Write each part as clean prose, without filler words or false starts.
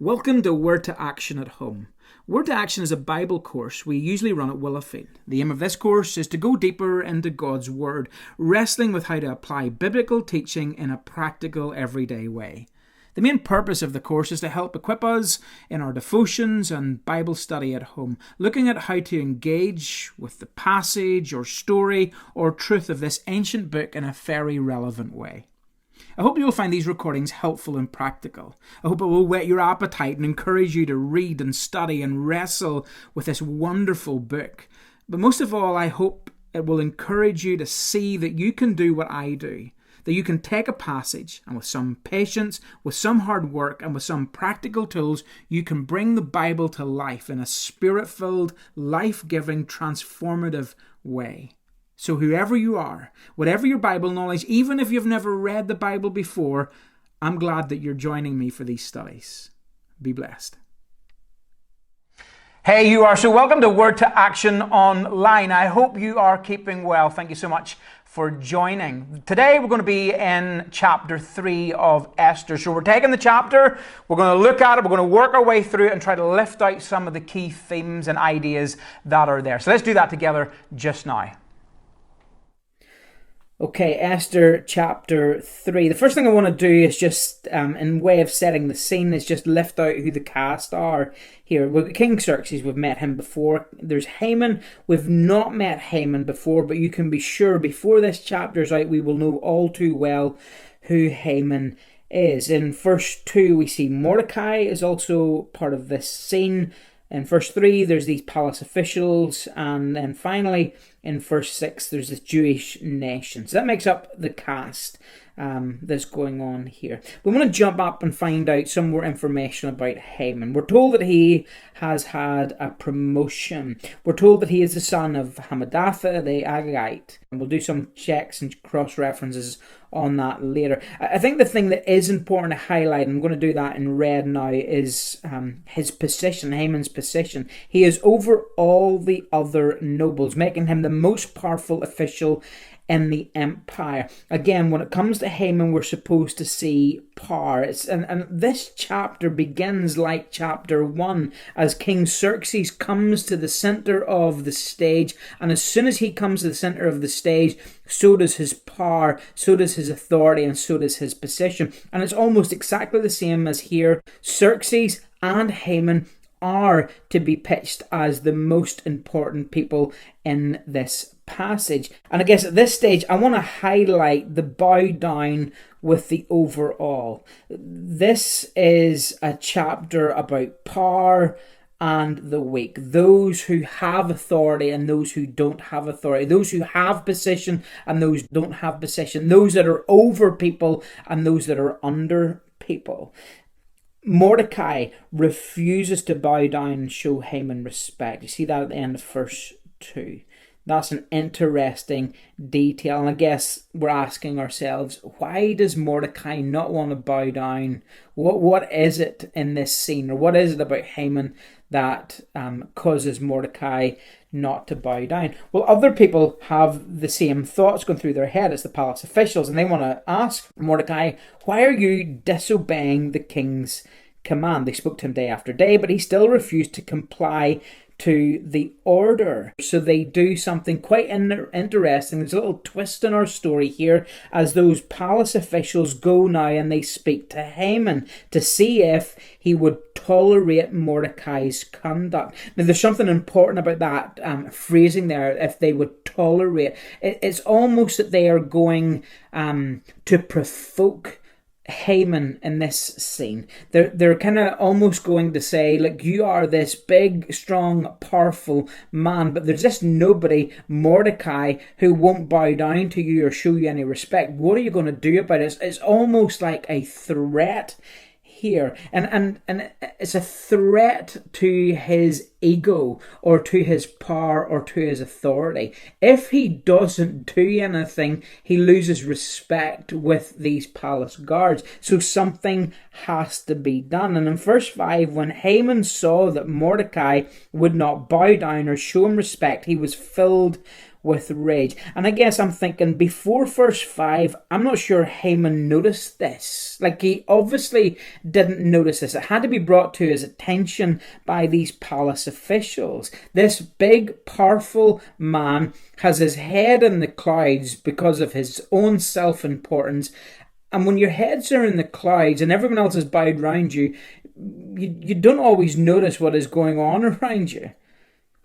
Welcome to Word to Action at Home. Word to Action is a Bible course we usually run at Willowfield. The aim of this course is to go deeper into God's Word, wrestling with how to apply biblical teaching in a practical, everyday way. The main purpose of the course is to help equip us in our devotions and Bible study at home, looking at how to engage with the passage or story or truth of this ancient book in a very relevant way. I hope you will find these recordings helpful and practical. I hope it will whet your appetite and encourage you to read and study and wrestle with this wonderful book. But most of all, I hope it will encourage you to see that you can do what I do, that you can take a passage and with some patience, with some hard work and with some practical tools, you can bring the Bible to life in a spirit-filled, life-giving, transformative way. So whoever you are, whatever your Bible knowledge, even if you've never read the Bible before, I'm glad that you're joining me for these studies. Be blessed. Hey, you are so welcome to Word to Action Online. I hope you are keeping well. Thank you so much for joining. Today we're going to be in chapter 3 of Esther. So we're taking the chapter, we're going to look at it, we're going to work our way through it and try to lift out some of the key themes and ideas that are there. So let's do that together just now. Okay, Esther chapter 3. The first thing I want to do is just, in way of setting the scene, is just lift out who the cast are here. We've got King Xerxes, we've met him before. There's Haman, we've not met Haman before, but you can be sure before this chapter's out, we will know all too well who Haman is. In verse 2, we see Mordecai is also part of this scene. In verse 3, there's these palace officials, and then finally, in verse 6, there's this Jewish nation. So that makes up the cast that's going on here. We want to jump up and find out some more information about Haman. We're told that he has had a promotion. We're told that he is the son of Hammedatha, the Agagite. And we'll do some checks and cross-references on that later. I think the thing that is important to highlight, and I'm going to do that in red now, is his position, Haman's position. He is over all the other nobles, making him the most powerful official in the empire. Again, when it comes to Haman, we're supposed to see power. And this chapter begins like chapter 1, as King Xerxes comes to the center of the stage. And as soon as he comes to the center of the stage, so does his power, so does his authority, and so does his position. And it's almost exactly the same as here. Xerxes and Haman are to be pitched as the most important people in this passage. And I guess at this stage, I want to highlight the bow down with the overall. This is a chapter about power and the weak, those who have authority and those who don't have authority, those who have position and those who don't have position, those that are over people and those that are under people. Mordecai refuses to bow down and show Haman respect. You see that at the end of verse 2. That's an interesting detail. And I guess we're asking ourselves, why does Mordecai not want to bow down? What is it in this scene, or what is it about Haman that causes Mordecai not to bow down? Well, other people have the same thoughts going through their head as the palace officials, and they want to ask Mordecai, why are you disobeying the king's command? They spoke to him day after day, but he still refused to comply to the order. So they do something quite interesting. There's a little twist in our story here, as those palace officials go now and they speak to Haman to see if he would tolerate Mordecai's conduct. Now, there's something important about that phrasing there, if they would tolerate. It's almost that they are going to provoke Haman in this scene. They're kind of almost going to say, like, you are this big, strong, powerful man, but there's just nobody, Mordecai, who won't bow down to you or show you any respect. What are you going to do about it? It's almost like a threat here, and it's a threat to his ego or to his power or to his authority. If he doesn't do anything, he loses respect with these palace guards. So something has to be done. And in verse 5, when Haman saw that Mordecai would not bow down or show him respect, he was filled with rage. And I guess I'm thinking, before verse 5, I'm not sure Haman noticed this. Like, he obviously didn't notice this. It had to be brought to his attention by these palace officials. This big, powerful man has his head in the clouds because of his own self-importance. And when your heads are in the clouds and everyone else is bowed around you, you don't always notice what is going on around you.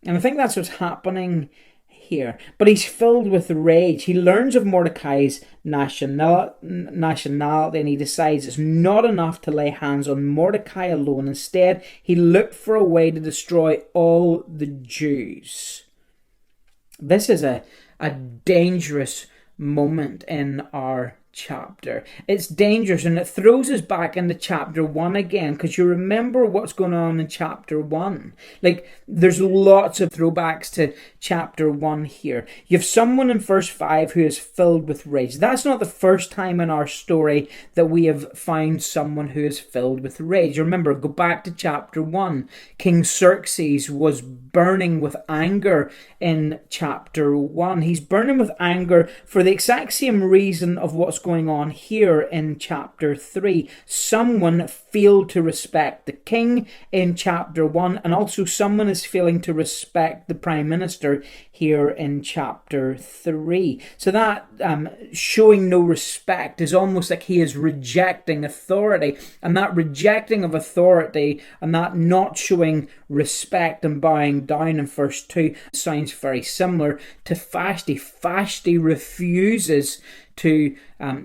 And I think that's what's happening here. But he's filled with rage. He learns of Mordecai's nationality, and he decides it's not enough to lay hands on Mordecai alone. Instead, he looked for a way to destroy all the Jews. This is a dangerous moment in our chapter. It's dangerous, and it throws us back into chapter 1 again, because you remember what's going on in chapter 1. Like, there's lots of throwbacks to chapter 1 here. You have someone in verse 5 who is filled with rage. That's not the first time in our story that we have found someone who is filled with rage. Remember, go back to chapter 1. King Xerxes was burning with anger in chapter 1. He's burning with anger for the exact same reason of what's going on here in chapter 3. Someone failed to respect the king in chapter 1, and also someone is failing to respect the prime minister here in chapter 3. So that showing no respect is almost like he is rejecting authority, and that rejecting of authority and that not showing respect and bowing down in verse 2 sounds very similar to Vashti. Vashti refuses to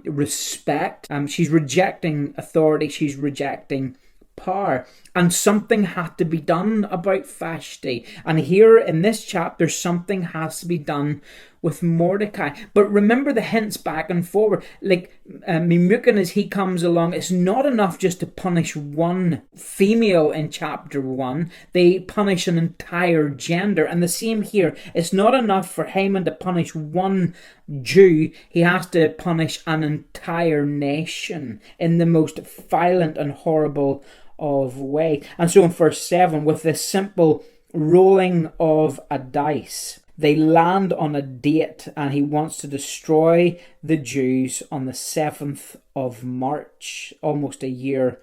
respect. She's rejecting authority. She's rejecting power. And something had to be done about Vashti. And here in this chapter, something has to be done with Mordecai. But remember the hints back and forward. Like Memucan, as he comes along, it's not enough just to punish one female in chapter 1. They punish an entire gender. And the same here. It's not enough for Haman to punish one Jew. He has to punish an entire nation in the most violent and horrible of way. And so in verse 7, with this simple rolling of a dice, they land on a date, and he wants to destroy the Jews on the 7th of March, almost a year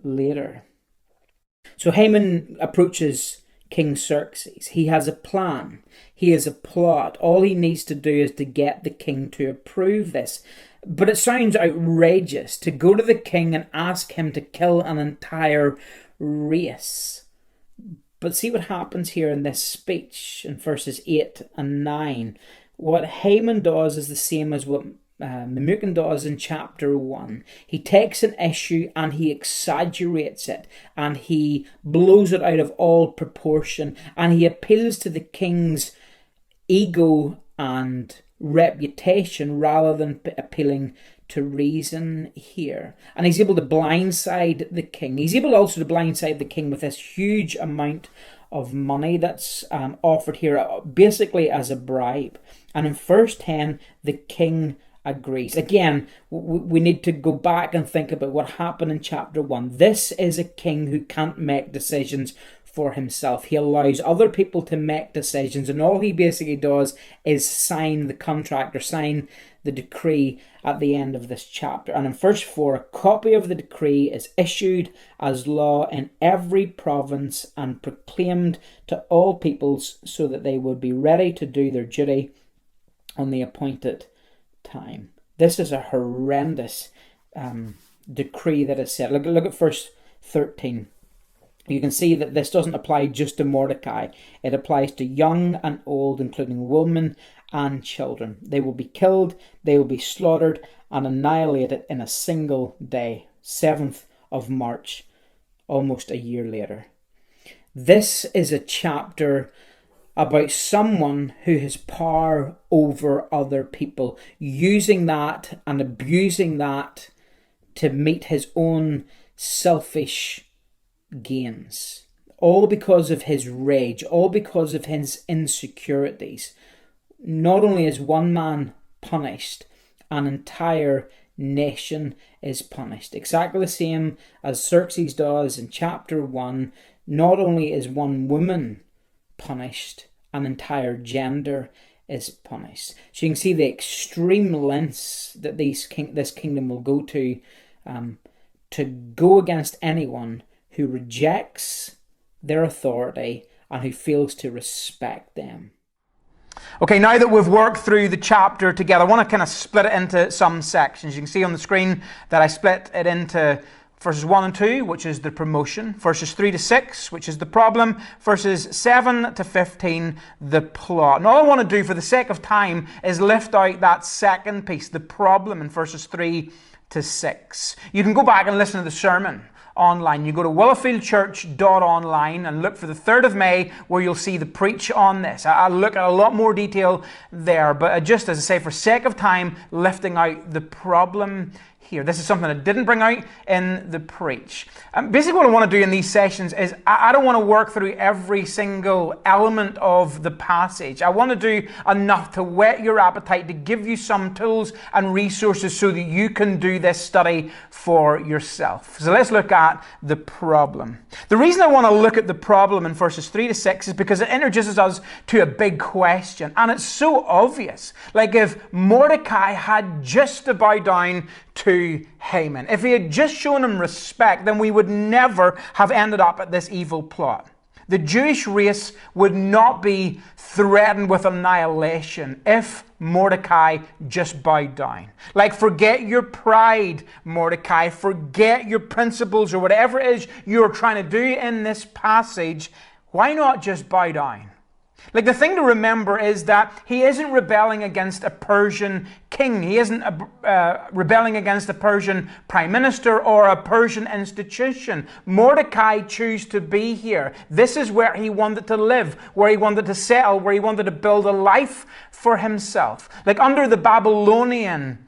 later. So Haman approaches King Xerxes. He has a plan. He has a plot. All he needs to do is to get the king to approve this. But it sounds outrageous to go to the king and ask him to kill an entire race. But see what happens here in this speech in verses 8 and 9. What Haman does is the same as what Memucan does in chapter 1. He takes an issue and he exaggerates it, and he blows it out of all proportion, and he appeals to the king's ego and reputation rather than appealing to reason here. And he's able to blindside the king. He's able also to blindside the king with this huge amount of money that's offered here, basically as a bribe. And in verse 10, the king agrees. Again, we need to go back and think about what happened in chapter 1. This is a king who can't make decisions for himself. He allows other people to make decisions, and all he basically does is sign the contract or sign the decree at the end of this chapter. And in verse 4, a copy of the decree is issued as law in every province and proclaimed to all peoples, so that they would be ready to do their duty on the appointed time. This is a horrendous decree that is set. Look at verse 13. You can see that this doesn't apply just to Mordecai. It applies to young and old, including women and children. They will be killed, they will be slaughtered and annihilated in a single day, 7th of March, almost a year later. This is a chapter about someone who has power over other people, using that and abusing that to meet his own selfish gains, all because of his rage, all because of his insecurities. Not only is one man punished, an entire nation is punished. Exactly the same as Xerxes does in chapter 1. Not only is one woman punished, an entire gender is punished. So you can see the extreme lengths that this kingdom will go to go against anyone who rejects their authority and who fails to respect them. Okay, now that we've worked through the chapter together, I want to kind of split it into some sections. You can see on the screen that I split it into verses 1 and 2, which is the promotion, verses 3 to 6, which is the problem, verses 7 to 15, the plot. And all I want to do for the sake of time is lift out that second piece, the problem, in verses 3 to 6. You can go back and listen to the sermon online. You go to willowfieldchurch.online and look for the 3rd of May, where you'll see the preach on this. I'll look at a lot more detail there, but just as I say, for sake of time, lifting out the problem here. This is something I didn't bring out in the preach. Basically what I want to do in these sessions is I don't want to work through every single element of the passage. I want to do enough to whet your appetite, to give you some tools and resources so that you can do this study for yourself. So let's look at the problem. The reason I want to look at the problem in verses 3 to 6 is because it introduces us to a big question. And it's so obvious. Like if Mordecai had just to bow down to Haman, if he had just shown him respect, then we would never have ended up at this evil plot. The Jewish race would not be threatened with annihilation if Mordecai just bowed down. Like, forget your pride, Mordecai. Forget your principles or whatever it is you're trying to do in this passage. Why not just bow down? Like, the thing to remember is that he isn't rebelling against a Persian king. He isn't rebelling against a Persian prime minister or a Persian institution. Mordecai chose to be here. This is where he wanted to live, where he wanted to settle, where he wanted to build a life for himself. Like under the Babylonian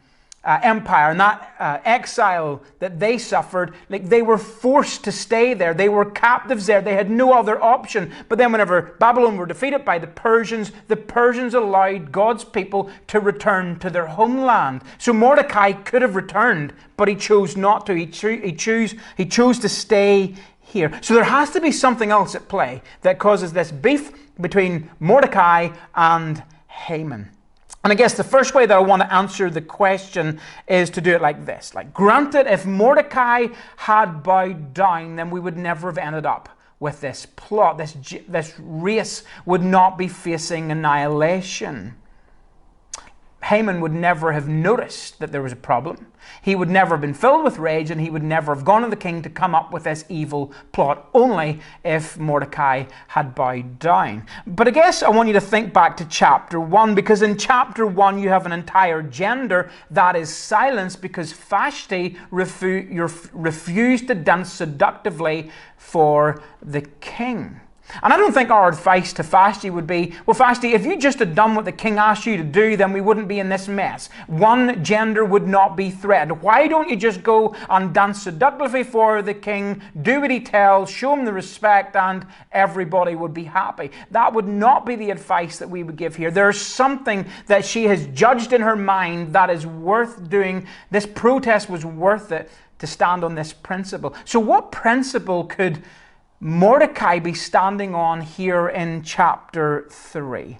empire and that exile that they suffered, like they were forced to stay there. They were captives there. They had no other option. But then whenever Babylon were defeated by the Persians allowed God's people to return to their homeland. So Mordecai could have returned, but he chose not to. He chose to stay here. So there has to be something else at play that causes this beef between Mordecai and Haman. And I guess the first way that I want to answer the question is to do it like this. Like, granted, if Mordecai had bowed down, then we would never have ended up with this plot. This race would not be facing annihilation. Haman would never have noticed that there was a problem. He would never have been filled with rage, and he would never have gone to the king to come up with this evil plot, only if Mordecai had bowed down. But I guess I want you to think back to chapter 1, because in chapter 1 you have an entire gender that is silenced because Vashti refused to dance seductively for the king. And I don't think our advice to Vashti would be, well, Vashti, if you just had done what the king asked you to do, then we wouldn't be in this mess. One gender would not be threatened. Why don't you just go and dance seductively for the king, do what he tells, show him the respect, and everybody would be happy? That would not be the advice that we would give here. There's something that she has judged in her mind that is worth doing. This protest was worth it to stand on this principle. So what principle could Mordecai be standing on here in chapter 3?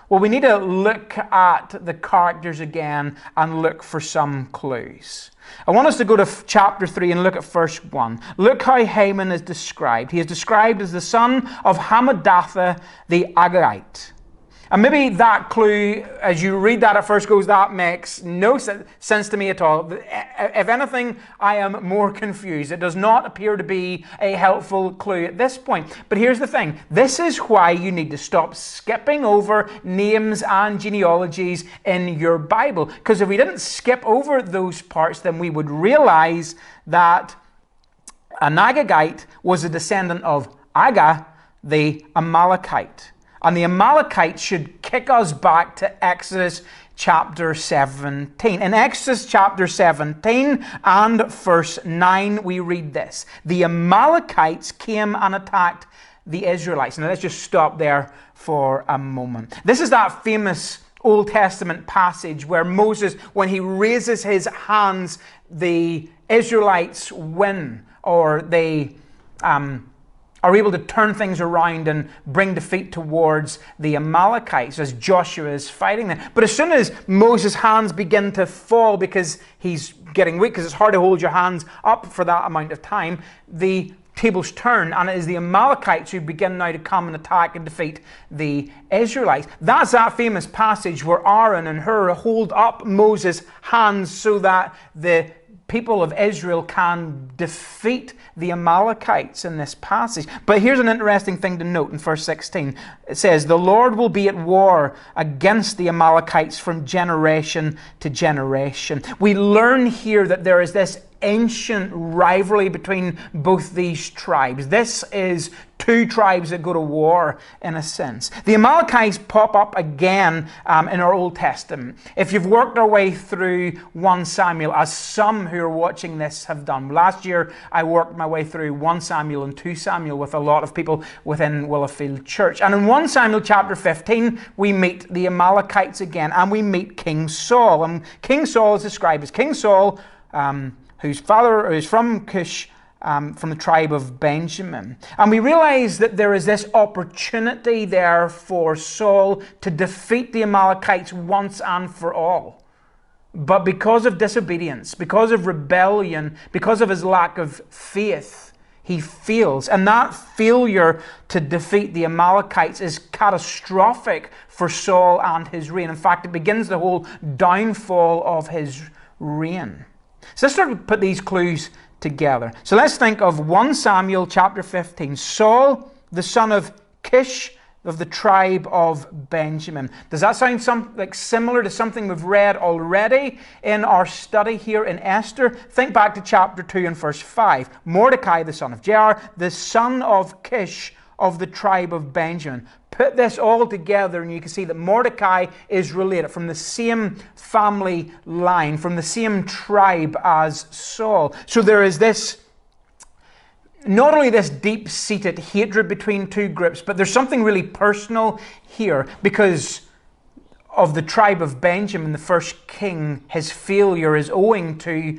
Well, we need to look at the characters again and look for some clues. I want us to go to chapter 3 and look at verse 1. Look how Haman is described. He is described as the son of Hammedatha the Agagite. And maybe that clue, as you read that at first, goes, that makes no sense to me at all. If anything, I am more confused. It does not appear to be a helpful clue at this point. But here's the thing. This is why you need to stop skipping over names and genealogies in your Bible. Because if we didn't skip over those parts, then we would realize that an Agagite was a descendant of Aga, the Amalekite. And the Amalekites should kick us back to Exodus chapter 17. In Exodus chapter 17 and verse 9, we read this. The Amalekites came and attacked the Israelites. Now let's just stop there for a moment. This is that famous Old Testament passage where Moses, when he raises his hands, the Israelites win, or they are able to turn things around and bring defeat towards the Amalekites as Joshua is fighting them. But as soon as Moses' hands begin to fall because he's getting weak, because it's hard to hold your hands up for that amount of time, the tables turn, and it is the Amalekites who begin now to come and attack and defeat the Israelites. That's that famous passage where Aaron and Hur hold up Moses' hands so that the people of Israel can defeat the Amalekites in this passage. But here's an interesting thing to note in verse 16. It says, "The Lord will be at war against the Amalekites from generation to generation." We learn here that there is this ancient rivalry between both these tribes. This is two tribes that go to war, in a sense. The Amalekites pop up again in our Old Testament. If you've worked our way through 1 Samuel, as some who are watching this have done. Last year, I worked my way through 1 Samuel and 2 Samuel with a lot of people within Willowfield Church. And in 1 Samuel chapter 15, we meet the Amalekites again, and we meet King Saul. And King Saul is described as King Saul, whose father is from Cush, from the tribe of Benjamin. And we realize that there is this opportunity there for Saul to defeat the Amalekites once and for all. But because of disobedience, because of rebellion, because of his lack of faith, he fails. And that failure to defeat the Amalekites is catastrophic for Saul and his reign. In fact, it begins the whole downfall of his reign. So let's start to put these clues together. So let's think of 1 Samuel chapter 15. Saul, the son of Kish, of the tribe of Benjamin. Does that sound similar to something we've read already in our study here in Esther? Think back to chapter 2 and verse 5. Mordecai, the son of Jair, the son of Kish, of the tribe of Benjamin. Put this all together and you can see that Mordecai is related from the same family line, from the same tribe as Saul. So there is this, not only this deep-seated hatred between two groups, but there's something really personal here because of the tribe of Benjamin, the first king. His failure is owing to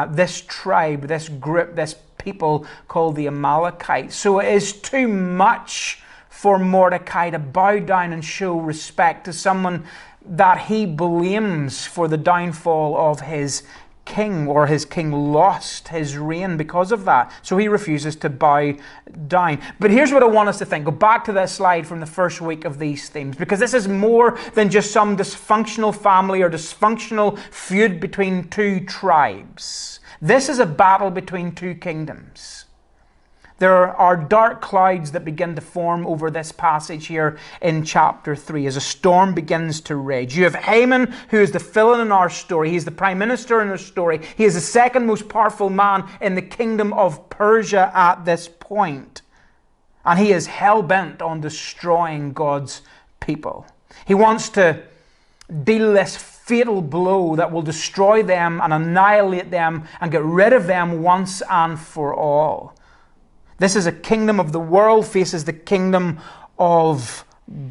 this tribe, this group, this people called the Amalekites. So it is too much for Mordecai to bow down and show respect to someone that he blames for the downfall of his king, or his king lost his reign because of that. So he refuses to bow down. But here's what I want us to think. Go back to that slide from the first week of these themes, because this is more than just some dysfunctional family or dysfunctional feud between two tribes. This is a battle between two kingdoms. There are dark clouds that begin to form over this passage here in chapter 3 as a storm begins to rage. You have Haman, who is the villain in our story. He is the prime minister in our story. He is the second most powerful man in the kingdom of Persia at this point. And he is hell-bent on destroying God's people. He wants to deal this fatal blow that will destroy them and annihilate them and get rid of them once and for all. This is a kingdom of the world faces the kingdom of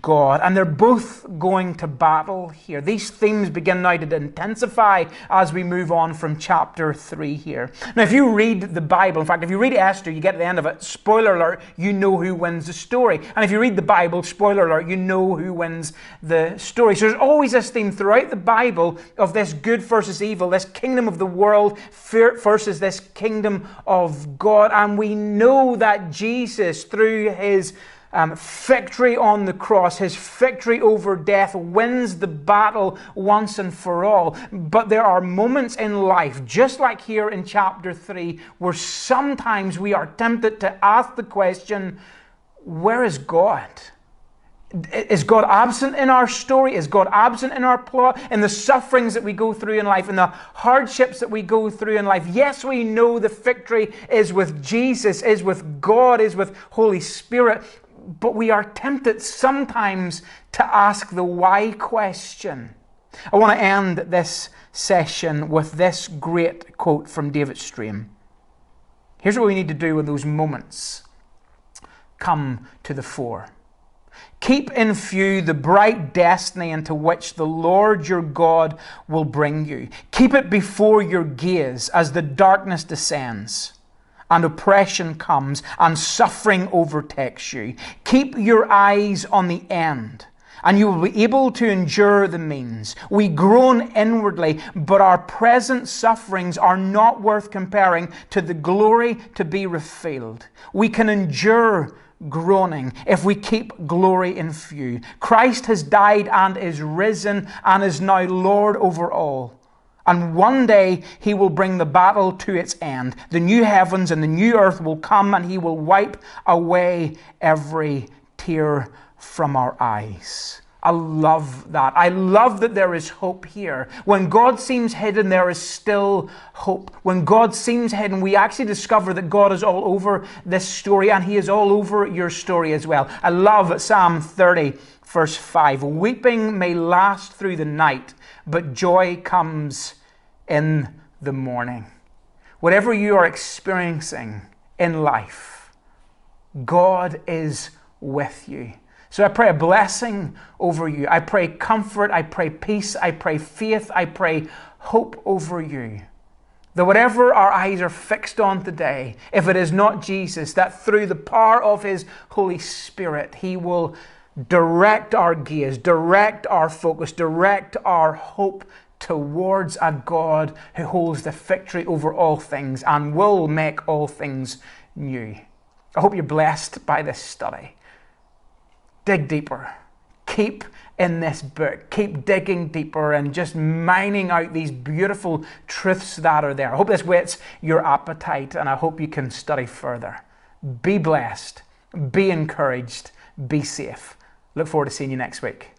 God. And they're both going to battle here. These themes begin now to intensify as we move on from chapter 3 here. Now, if you read the Bible, in fact, if you read Esther, you get to the end of it, spoiler alert, you know who wins the story. And if you read the Bible, spoiler alert, you know who wins the story. So there's always this theme throughout the Bible of this good versus evil, this kingdom of the world versus this kingdom of God. And we know that Jesus, through his victory on the cross, his victory over death, wins the battle once and for all. But there are moments in life, just like here in chapter 3, where sometimes we are tempted to ask the question, where is God? Is God absent in our story? Is God absent in our plot? In the sufferings that we go through in life, in the hardships that we go through in life? Yes, we know the victory is with Jesus, is with God, is with Holy Spirit. But we are tempted sometimes to ask the why question. I want to end this session with this great quote from David Strain. Here's what we need to do when those moments come to the fore. Keep in view the bright destiny into which the Lord your God will bring you. Keep it before your gaze as the darkness descends. and oppression comes and suffering overtakes you. Keep your eyes on the end, and you will be able to endure the means. We groan inwardly, but our present sufferings are not worth comparing to the glory to be revealed. We can endure groaning if we keep glory in view. Christ has died and is risen and is now Lord over all. And one day he will bring the battle to its end. The new heavens and the new earth will come, and he will wipe away every tear from our eyes. I love that. I love that there is hope here. When God seems hidden, there is still hope. When God seems hidden, we actually discover that God is all over this story, and he is all over your story as well. I love Psalm 30, verse 5. Weeping may last through the night, but joy comes in the morning. Whatever you are experiencing in life, God is with you. So I pray a blessing over you. I pray comfort. I pray peace. I pray faith. I pray hope over you. That whatever our eyes are fixed on today, if it is not Jesus, that through the power of his Holy Spirit, he will direct our gaze, direct our focus, direct our hope towards a God who holds the victory over all things and will make all things new. I hope you're blessed by this study. Dig deeper. Keep in this book. Keep digging deeper and just mining out these beautiful truths that are there. I hope this whets your appetite, and I hope you can study further. Be blessed. Be encouraged. Be safe. Look forward to seeing you next week.